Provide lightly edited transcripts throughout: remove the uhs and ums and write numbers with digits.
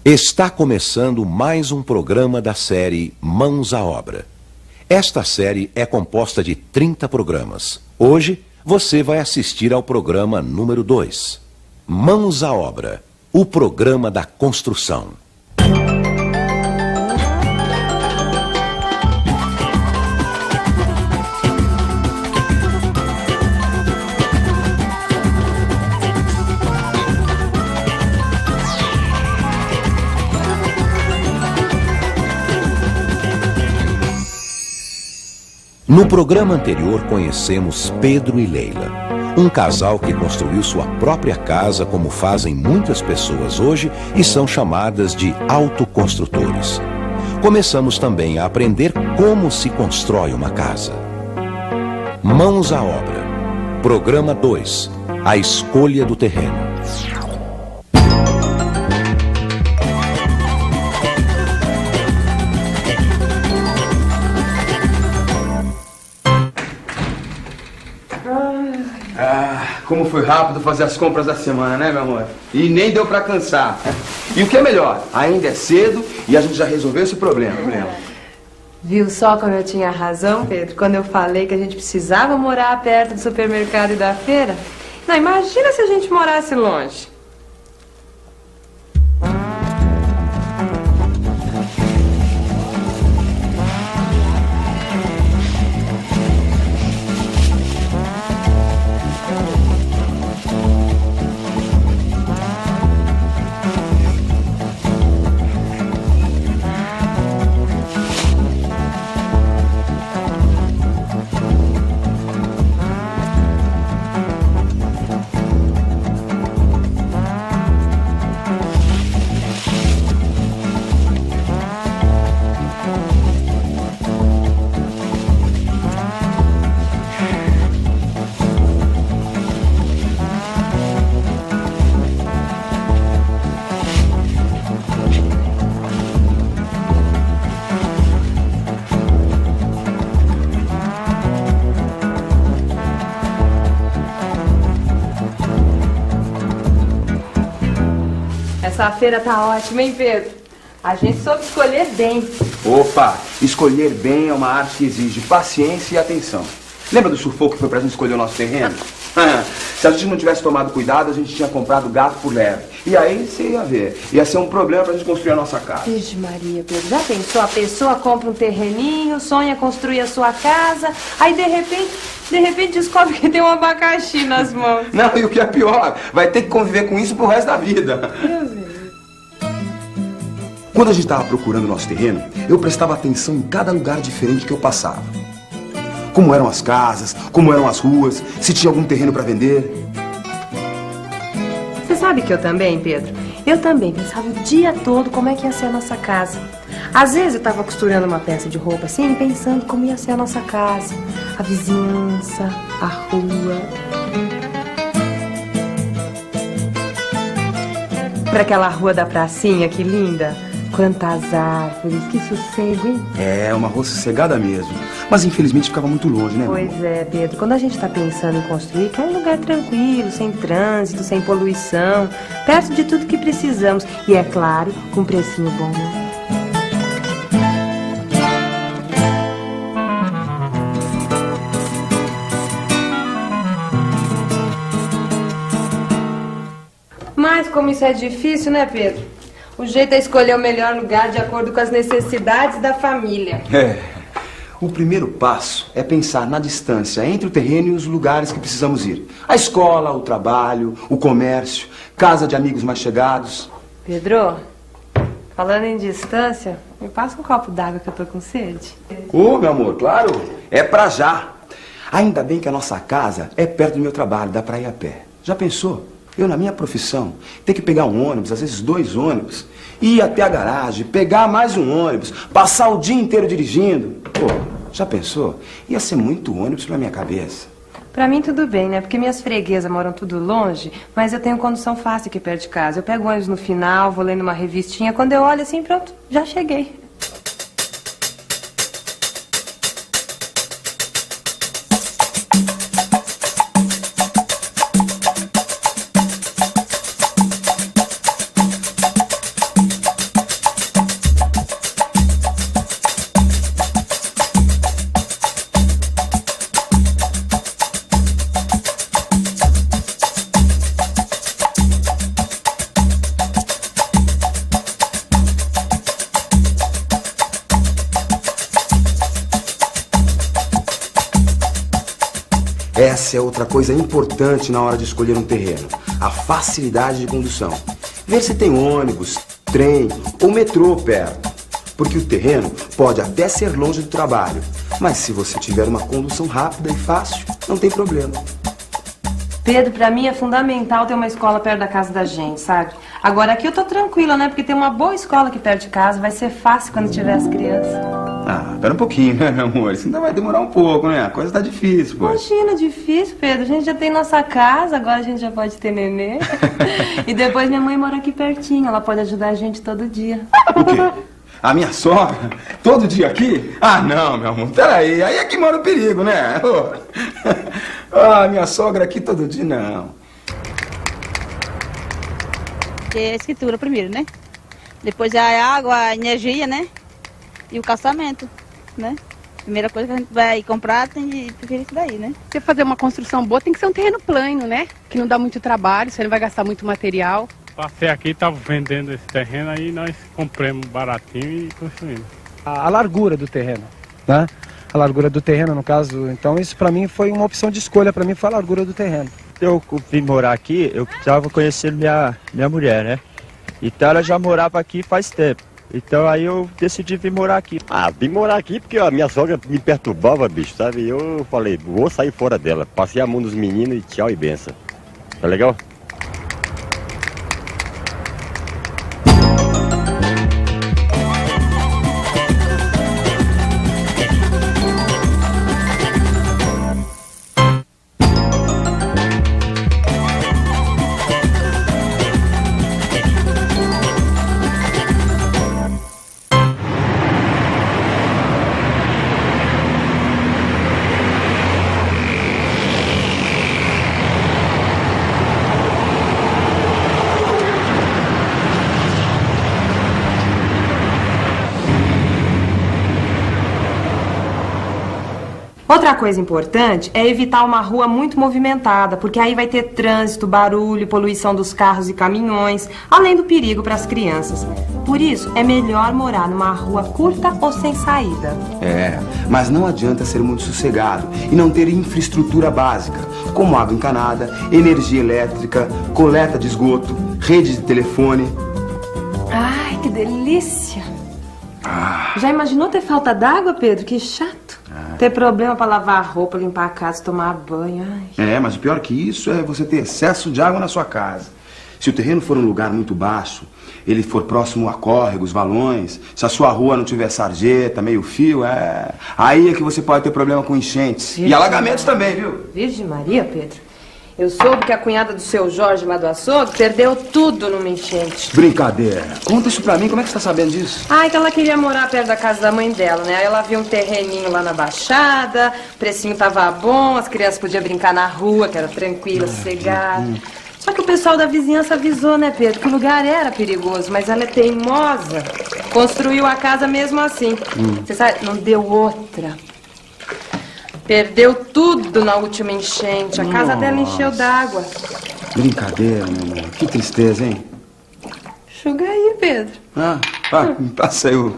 Está começando mais um programa da série Mãos à Obra. Esta série é composta de 30 programas. Hoje, você vai assistir ao programa número 2. Mãos à Obra, o programa da construção. No programa anterior conhecemos Pedro e Leila, um casal que construiu sua própria casa como fazem muitas pessoas hoje e são chamadas de autoconstrutores. Começamos também a aprender como se constrói uma casa. Mãos à Obra, programa 2, a escolha do terreno. Como foi rápido fazer as compras da semana, né, meu amor? E nem deu pra cansar. E o que é melhor, ainda é cedo e a gente já resolveu esse problema. Viu só como eu tinha razão, Pedro, quando eu falei que a gente precisava morar perto do supermercado e da feira? Não, imagina se a gente morasse longe. Essa feira tá ótima, hein, Pedro? A gente soube escolher bem. Opa, escolher bem é uma arte que exige paciência e atenção. Lembra do sufoco que foi pra gente escolher o nosso terreno? Se a gente não tivesse tomado cuidado, a gente tinha comprado gato por leve. E aí você ia ver, ia ser um problema pra gente construir a nossa casa. Vixe Maria, Pedro, já pensou? A pessoa compra um terreninho, sonha construir a sua casa, aí de repente descobre que tem um abacaxi nas mãos. Não, e o que é pior, vai ter que conviver com isso pro resto da vida. Deus Deus. Quando a gente estava procurando o nosso terreno, eu prestava atenção em cada lugar diferente que eu passava. Como eram as casas, como eram as ruas, se tinha algum terreno para vender. Você sabe que eu também, Pedro? Eu também pensava o dia todo como é que ia ser a nossa casa. Às vezes eu estava costurando uma peça de roupa assim, pensando como ia ser a nossa casa, a vizinhança, a rua. Para aquela rua da pracinha, que linda. Quantas árvores, que sossego, hein? É, uma rua sossegada mesmo. Mas infelizmente ficava muito longe, né? Pois é, Pedro. Quando a gente está pensando em construir, quer um lugar tranquilo, sem trânsito, sem poluição, perto de tudo que precisamos. E é claro, com um precinho bom, né? Mas como isso é difícil, né, Pedro? O jeito é escolher o melhor lugar de acordo com as necessidades da família. O primeiro passo é pensar na distância entre o terreno e os lugares que precisamos ir. A escola, o trabalho, o comércio, casa de amigos mais chegados. Pedro, falando em distância, me passa um copo d'água que eu tô com sede. Meu amor, claro, é pra já. Ainda bem que a nossa casa é perto do meu trabalho, dá pra ir a pé. Já pensou? Eu, na minha profissão, ter que pegar um ônibus, às vezes 2 ônibus, ir até a garagem, pegar mais um ônibus, passar o dia inteiro dirigindo. Pô, já pensou? Ia ser muito ônibus pra minha cabeça. Pra mim tudo bem, né? Porque minhas freguesas moram tudo longe, mas eu tenho condução fácil aqui perto de casa. Eu pego o ônibus no final, vou lendo uma revistinha, quando eu olho assim, pronto, já cheguei. Essa é outra coisa importante na hora de escolher um terreno. A facilidade de condução. Ver se tem ônibus, trem ou metrô perto. Porque o terreno pode até ser longe do trabalho, mas se você tiver uma condução rápida e fácil, não tem problema. Pedro, pra mim é fundamental ter uma escola perto da casa da gente, sabe? Agora aqui eu tô tranquila, né? Porque tem uma boa escola aqui perto de casa, vai ser fácil quando tiver as crianças. Ah, pera um pouquinho, né, meu amor? Isso ainda vai demorar um pouco, né? A coisa tá difícil, pô. Imagina, difícil, Pedro. A gente já tem nossa casa, agora a gente já pode ter nenê. E depois minha mãe mora aqui pertinho, ela pode ajudar a gente todo dia. O quê? A minha sogra? Todo dia aqui? Ah, não, meu amor. Peraí, aí é que mora o perigo, né? Ah, minha sogra aqui todo dia, não. É a escritura primeiro, né? Depois a água, a energia, né? E o calçamento, né? Primeira coisa que a gente vai comprar tem de preferir isso daí, né? Você fazer uma construção boa tem que ser um terreno plano, né? Que não dá muito trabalho, você não vai gastar muito material. Passei aqui, estava vendendo esse terreno, aí nós compramos baratinho e construímos. A largura do terreno, né? A largura do terreno, no caso, então isso para mim foi uma opção de escolha, para mim foi a largura do terreno. Eu vim morar aqui, eu estava conhecendo minha mulher, né? Então ela já morava aqui faz tempo. Então aí eu decidi vir morar aqui. Ah, vim morar aqui porque a minha sogra me perturbava, bicho, sabe? E eu falei, vou sair fora dela. Passei a mão nos meninos e tchau e benção. Tá legal? Outra coisa importante é evitar uma rua muito movimentada, porque aí vai ter trânsito, barulho, poluição dos carros e caminhões, além do perigo para as crianças. Por isso, é melhor morar numa rua curta ou sem saída. É, mas não adianta ser muito sossegado e não ter infraestrutura básica, como água encanada, energia elétrica, coleta de esgoto, rede de telefone. Ai, que delícia! Já imaginou ter falta d'água, Pedro? Que chato. Ter problema para lavar a roupa, limpar a casa, tomar banho. Ai. É, mas o pior que isso é você ter excesso de água na sua casa. Se o terreno for um lugar muito baixo, ele for próximo a córregos, valões, se a sua rua não tiver sarjeta, meio fio, aí é que você pode ter problema com enchentes. E alagamentos também, viu? Virgem Maria, Pedro. Eu soube que a cunhada do seu Jorge lá do açougue perdeu tudo numa enchente. Brincadeira. Conta isso pra mim, como é que você tá sabendo disso? Ah, é que ela queria morar perto da casa da mãe dela, né? Aí ela viu um terreninho lá na Baixada, o precinho tava bom, as crianças podiam brincar na rua, que era tranquila, sossegada. Só que o pessoal da vizinhança avisou, né, Pedro, que o lugar era perigoso, mas ela é teimosa. Construiu a casa mesmo assim. Você sabe, não deu outra. Perdeu tudo na última enchente. A casa dela encheu d'água. Brincadeira, meu amor. Que tristeza, hein? Enxuga aí, Pedro. Me passa aí o...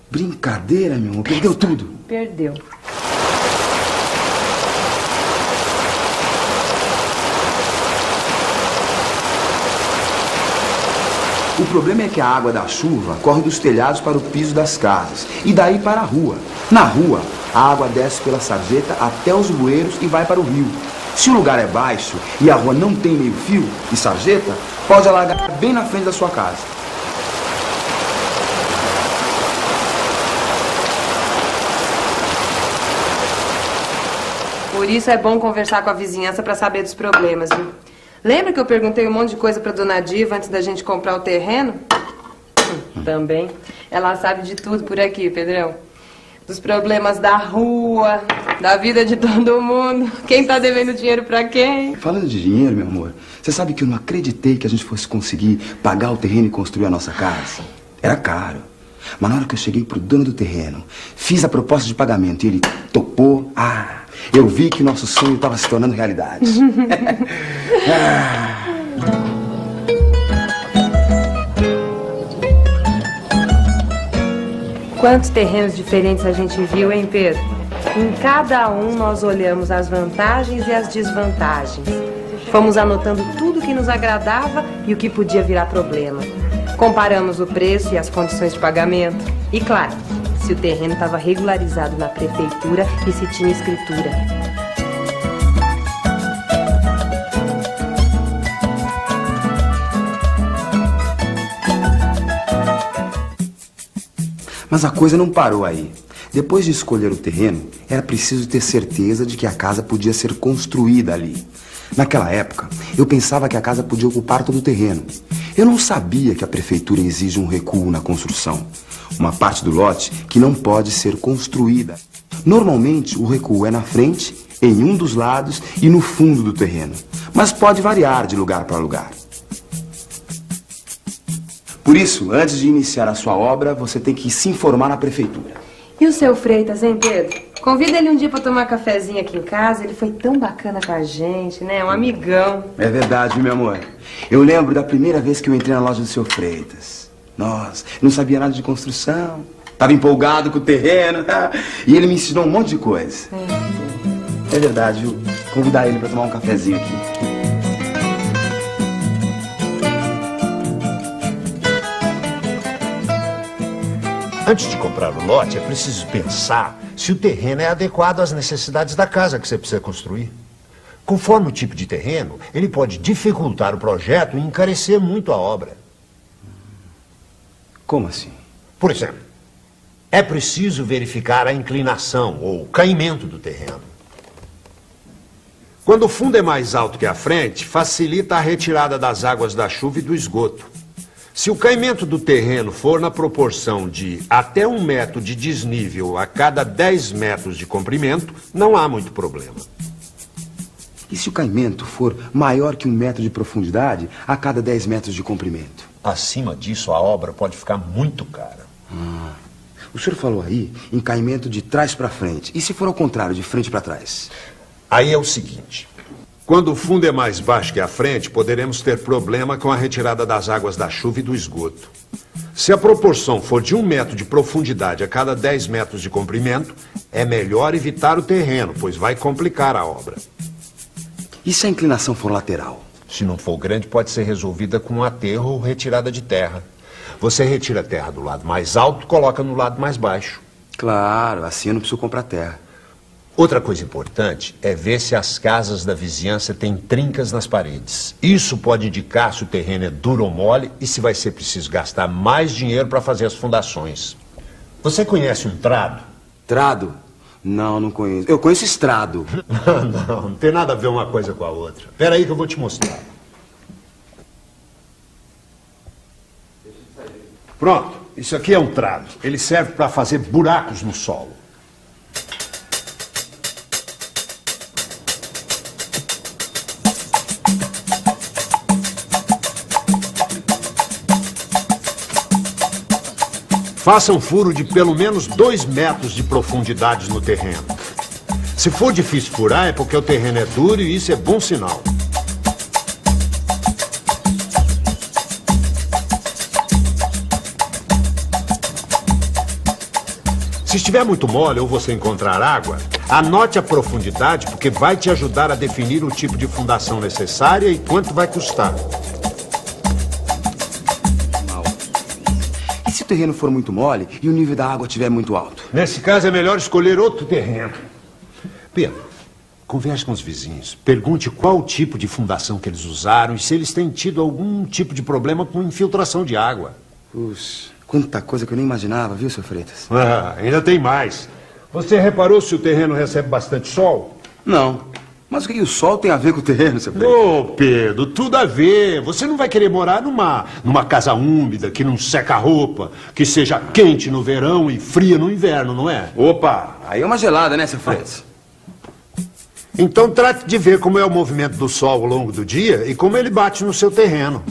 Brincadeira, meu amor. Perdeu tudo. Perdeu. O problema é que a água da chuva corre dos telhados para o piso das casas e daí para a rua. Na rua, a água desce pela sarjeta até os bueiros e vai para o rio. Se o lugar é baixo e a rua não tem meio fio e sarjeta, pode alagar bem na frente da sua casa. Por isso é bom conversar com a vizinhança para saber dos problemas, viu? Lembra que eu perguntei um monte de coisa pra Dona Diva antes da gente comprar o terreno? Também. Ela sabe de tudo por aqui, Pedrão. Dos problemas da rua, da vida de todo mundo. Quem tá devendo dinheiro pra quem? Falando de dinheiro, meu amor, você sabe que eu não acreditei que a gente fosse conseguir pagar o terreno e construir a nossa casa. Era caro. Mas na hora que eu cheguei pro dono do terreno, fiz a proposta de pagamento e ele topou, eu vi que nosso sonho estava se tornando realidade. Quantos terrenos diferentes a gente viu, hein, Pedro? Em cada um nós olhamos as vantagens e as desvantagens. Fomos anotando tudo que nos agradava e o que podia virar problema. Comparamos o preço e as condições de pagamento. E claro, se o terreno estava regularizado na prefeitura e se tinha escritura. Mas a coisa não parou aí. Depois de escolher o terreno, era preciso ter certeza de que a casa podia ser construída ali. Naquela época, eu pensava que a casa podia ocupar todo o terreno. Eu não sabia que a prefeitura exige um recuo na construção. Uma parte do lote que não pode ser construída. Normalmente, o recuo é na frente, em um dos lados e no fundo do terreno. Mas pode variar de lugar para lugar. Por isso, antes de iniciar a sua obra, você tem que se informar na prefeitura. E o seu Freitas, hein, Pedro? Convida ele um dia pra tomar cafezinho aqui em casa. Ele foi tão bacana com a gente, né? Um amigão. É verdade, meu amor. Eu lembro da primeira vez que eu entrei na loja do seu Freitas. Nossa, não sabia nada de construção. Tava empolgado com o terreno. E ele me ensinou um monte de coisa. É verdade, viu? Convidar ele pra tomar um cafezinho aqui. Antes de comprar o lote, é preciso pensar se o terreno é adequado às necessidades da casa que você precisa construir. Conforme o tipo de terreno, ele pode dificultar o projeto e encarecer muito a obra. Como assim? Por exemplo, é preciso verificar a inclinação ou caimento do terreno. Quando o fundo é mais alto que a frente, facilita a retirada das águas da chuva e do esgoto. Se o caimento do terreno for na proporção de até 1 metro de desnível a cada 10 metros de comprimento, não há muito problema. E se o caimento for maior que 1 metro de profundidade a cada 10 metros de comprimento? Acima disso, a obra pode ficar muito cara. O senhor falou aí em caimento de trás para frente. E se for ao contrário, de frente para trás? Aí é o seguinte... Quando o fundo é mais baixo que a frente, poderemos ter problema com a retirada das águas da chuva e do esgoto. Se a proporção for de 1 metro de profundidade a cada 10 metros de comprimento, é melhor evitar o terreno, pois vai complicar a obra. E se a inclinação for lateral? Se não for grande, pode ser resolvida com um aterro ou retirada de terra. Você retira a terra do lado mais alto, coloca no lado mais baixo. Claro, assim eu não preciso comprar terra. Outra coisa importante é ver se as casas da vizinhança têm trincas nas paredes. Isso pode indicar se o terreno é duro ou mole e se vai ser preciso gastar mais dinheiro para fazer as fundações. Você conhece um trado? Trado? Não, não conheço. Eu conheço estrado. Não tem nada a ver uma coisa com a outra. Espera aí que eu vou te mostrar. Pronto, isso aqui é um trado. Ele serve para fazer buracos no solo. Faça um furo de pelo menos 2 metros de profundidade no terreno. Se for difícil furar, é porque o terreno é duro e isso é bom sinal. Se estiver muito mole ou você encontrar água, anote a profundidade, porque vai te ajudar a definir o tipo de fundação necessária e quanto vai custar. Se o terreno for muito mole e o nível da água estiver muito alto? Nesse caso é melhor escolher outro terreno. Pedro, converse com os vizinhos. Pergunte qual o tipo de fundação que eles usaram e se eles têm tido algum tipo de problema com infiltração de água. Puxa, quanta coisa que eu nem imaginava, viu, seu Freitas? Ainda tem mais. Você reparou se o terreno recebe bastante sol? Não. Mas o que o sol tem a ver com o terreno, seu Freitas? Ô, Pedro, tudo a ver. Você não vai querer morar numa casa úmida, que não seca a roupa, que seja quente no verão e fria no inverno, não é? Opa, aí é uma gelada, né, seu Freitas? Então trate de ver como é o movimento do sol ao longo do dia e como ele bate no seu terreno.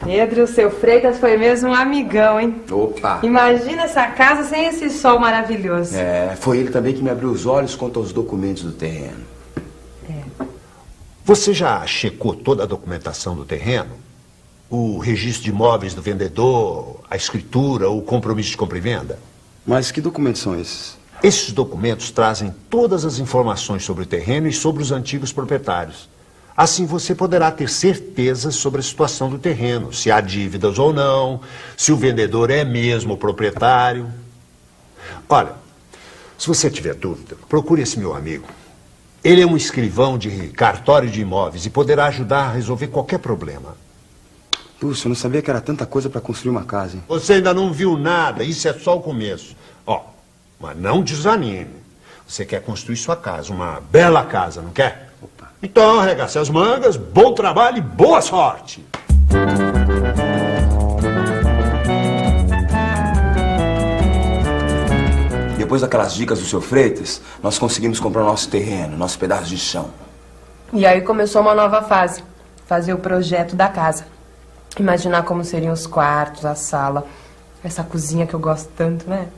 Pedro, o seu Freitas foi mesmo um amigão, hein? Opa! Imagina essa casa sem esse sol maravilhoso. É, foi ele também que me abriu os olhos quanto aos documentos do terreno. Você já checou toda a documentação do terreno? o registro de imóveis do vendedor, a escritura, o compromisso de compra e venda? Mas que documentos são esses? Esses documentos trazem todas as informações sobre o terreno e sobre os antigos proprietários. Assim você poderá ter certeza sobre a situação do terreno, se há dívidas ou não, se o vendedor é mesmo o proprietário. Olha, se você tiver dúvida, procure esse meu amigo. Ele é um escrivão de cartório de imóveis e poderá ajudar a resolver qualquer problema. Puxa, eu não sabia que era tanta coisa para construir uma casa, hein? Você ainda não viu nada, isso é só o começo. Ó, mas não desanime. Você quer construir sua casa, uma bela casa, não quer? Opa. Então, arregace as mangas, bom trabalho e boa sorte! Depois daquelas dicas do Sr. Freitas, nós conseguimos comprar o nosso terreno, nosso pedaço de chão. E aí começou uma nova fase. Fazer o projeto da casa. Imaginar como seriam os quartos, a sala, essa cozinha que eu gosto tanto, né?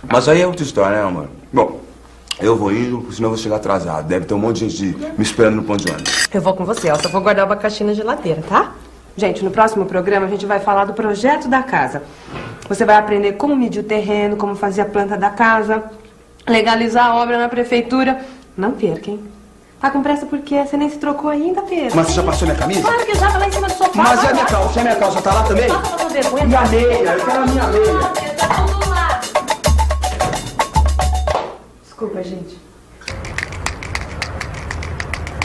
Mas aí é outra história, né, amor? Bom, eu vou indo, senão eu vou chegar atrasado. Deve ter um monte de gente me esperando no ponto de ônibus. Eu vou com você, Elsa. Vou guardar o abacaxi na geladeira, tá? Gente, no próximo programa a gente vai falar do projeto da casa. Você vai aprender como medir o terreno, como fazer a planta da casa, legalizar a obra na prefeitura. Não perca, hein? Tá com pressa porque você nem se trocou ainda, Pedro. Mas você já passou minha camisa? Claro que já, tá lá em cima do sofá. Mas e a minha calça? E a minha calça tá lá também? Passa pra vergonha. Minha meia, eu quero a minha meia. Tá tudo lá. Desculpa, gente.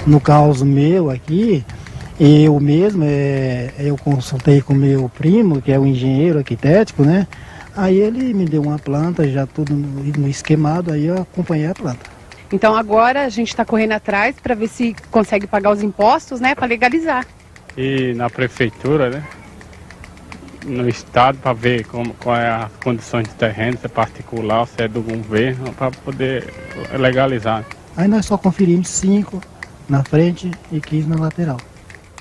No caso meu aqui, eu mesmo, eu consultei com meu primo, que é o engenheiro arquitético, né? Aí ele me deu uma planta, já tudo no esquemado, aí eu acompanhei a planta. Então agora a gente está correndo atrás para ver se consegue pagar os impostos, né, para legalizar. E na prefeitura, né, no estado, para ver qual é a condição de terreno, se é particular, se é do governo, para poder legalizar. Aí nós só conferimos 5 na frente e 15 na lateral.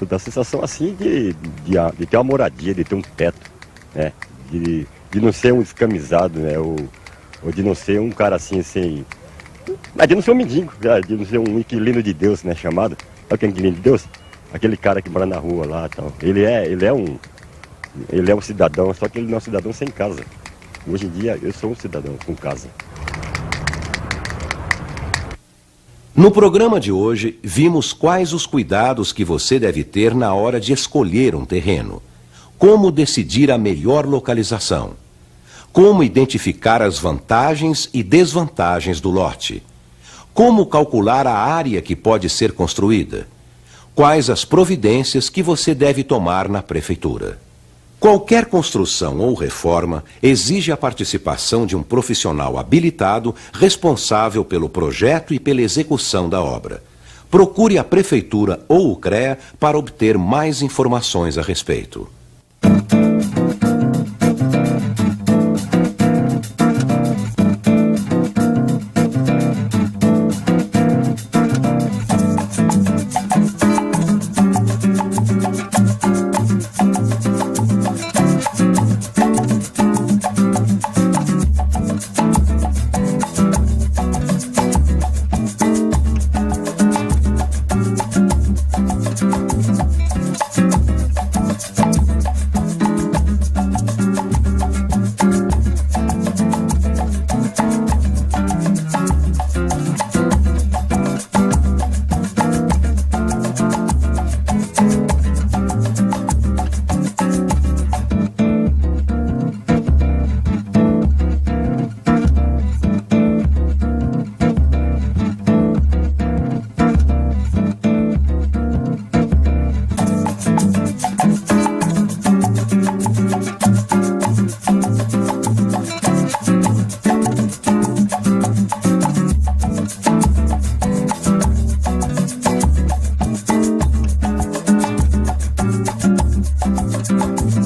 Dá a sensação assim de ter uma moradia, de ter um teto, né? De não ser um descamisado, né? Ou de não ser um cara assim, mas de não ser um mendigo, de não ser um inquilino de Deus, né? Chamado. Sabe o que é inquilino de Deus? Aquele cara que mora na rua lá e tal. Ele é um cidadão, só que ele não é um cidadão sem casa. Hoje em dia eu sou um cidadão com casa. No programa de hoje, vimos quais os cuidados que você deve ter na hora de escolher um terreno. Como decidir a melhor localização. Como identificar as vantagens e desvantagens do lote. Como calcular a área que pode ser construída. Quais as providências que você deve tomar na prefeitura. Qualquer construção ou reforma exige a participação de um profissional habilitado responsável pelo projeto e pela execução da obra. Procure a prefeitura ou o CREA para obter mais informações a respeito.